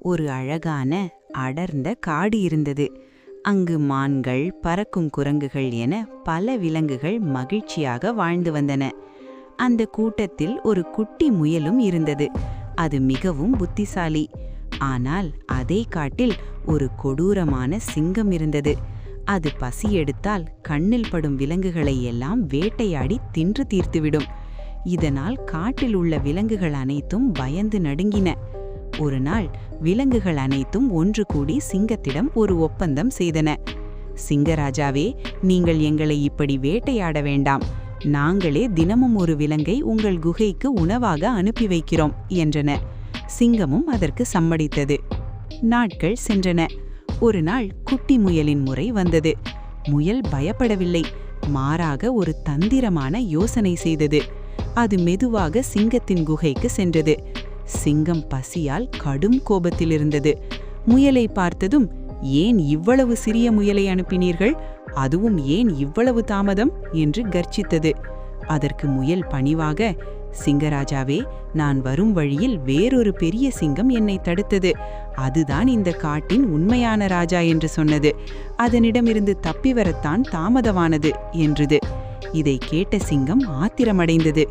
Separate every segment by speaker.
Speaker 1: ஒரு அழகான அடர்ந்த காடு இருந்தது. அங்கு மான்கள், பறக்கும் குரங்குகள் என பல விலங்குகள் மகிழ்ச்சியாக வாழ்ந்து வந்தன. அந்த கூட்டத்தில் ஒரு குட்டி முயலும் இருந்தது. அது மிகவும் புத்திசாலி. ஆனால் அதே காட்டில் ஒரு கொடூரமான சிங்கம் இருந்தது. அது பசி எடுத்தால் கண்ணில் படும் விலங்குகளை எல்லாம் வேட்டையாடி தின்று தீர்த்துவிடும். இதனால் காட்டில் உள்ள விலங்குகள் அனைத்தும் பயந்து நடுங்கின. ஒரு நாள் விலங்குகள் அனைத்தும் ஒன்று கூடி சிங்கத்திடம் ஒரு ஒப்பந்தம் செய்தன. சிங்கராஜாவே, நீங்கள் எங்களை இப்படி வேட்டையாட வேண்டாம். நாங்களே தினமும் ஒரு விலங்கை உங்கள் குகைக்கு உணவாக அனுப்பி வைக்கிறோம் என்றன. சிங்கமும் அதற்கு சம்மதித்தது. நாட்கள் சென்றன. ஒரு நாள் குட்டி முயலின் முறை வந்தது. முயல் பயப்படவில்லை. மாறாக ஒரு தந்திரமான யோசனை செய்தது. அது மெதுவாக சிங்கத்தின் குகைக்கு சென்றது. சிங்கம் பசியால் கடும் கோபத்தில் இருந்தது. முயலை பார்த்ததும், ஏன் இவ்வளவு சிறிய முயலை அனுப்பினீர்கள்? அதுவும் ஏன் இவ்வளவு தாமதம் என்று கர்ஜித்தது. அதற்கு முயல் பணிவாக, சிங்கராஜாவே, நான் வரும் வழியில் வேறொரு பெரிய சிங்கம் என்னை தடுத்தது. அதுதான் இந்த காட்டின் உண்மையான ராஜா என்று சொன்னது. அதனிடமிருந்து தப்பி வரத்தான் தாமதமானது என்றது. இதை கேட்ட சிங்கம் ஆத்திரமடைந்தது.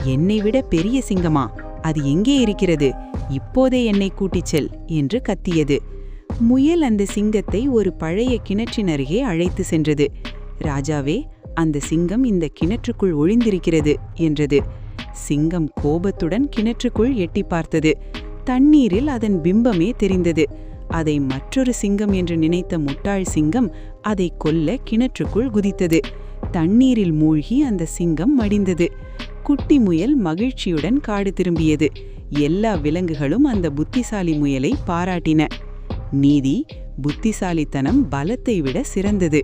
Speaker 1: என்னை விட பெரிய சிங்கமா? அது எங்கே இருக்கிறது? இப்போதே என்னை கூட்டிச் செல் என்று கத்தியது. முயல் அந்த சிங்கத்தை ஒரு பழைய கிணற்றின் அருகே அழைத்து சென்றது. ராஜாவே, அந்த சிங்கம் இந்த கிணற்றுக்குள் ஒளிந்திருக்கிறது என்றது. சிங்கம் கோபத்துடன் கிணற்றுக்குள் எட்டி பார்த்தது. தண்ணீரில் அதன் பிம்பமே தெரிந்தது. அதை மற்றொரு சிங்கம் என்று நினைத்த முட்டாள் சிங்கம் அதை கொல்ல கிணற்றுக்குள் குதித்தது. தண்ணீரில் மூழ்கி அந்த சிங்கம் மடிந்தது. குட்டி முயல் மகிழ்ச்சியுடன் காடு திரும்பியது. எல்லா விலங்குகளும் அந்த புத்திசாலி முயலை பாராட்டின. நீதி, புத்திசாலித்தனம் பலத்தை விட சிறந்தது.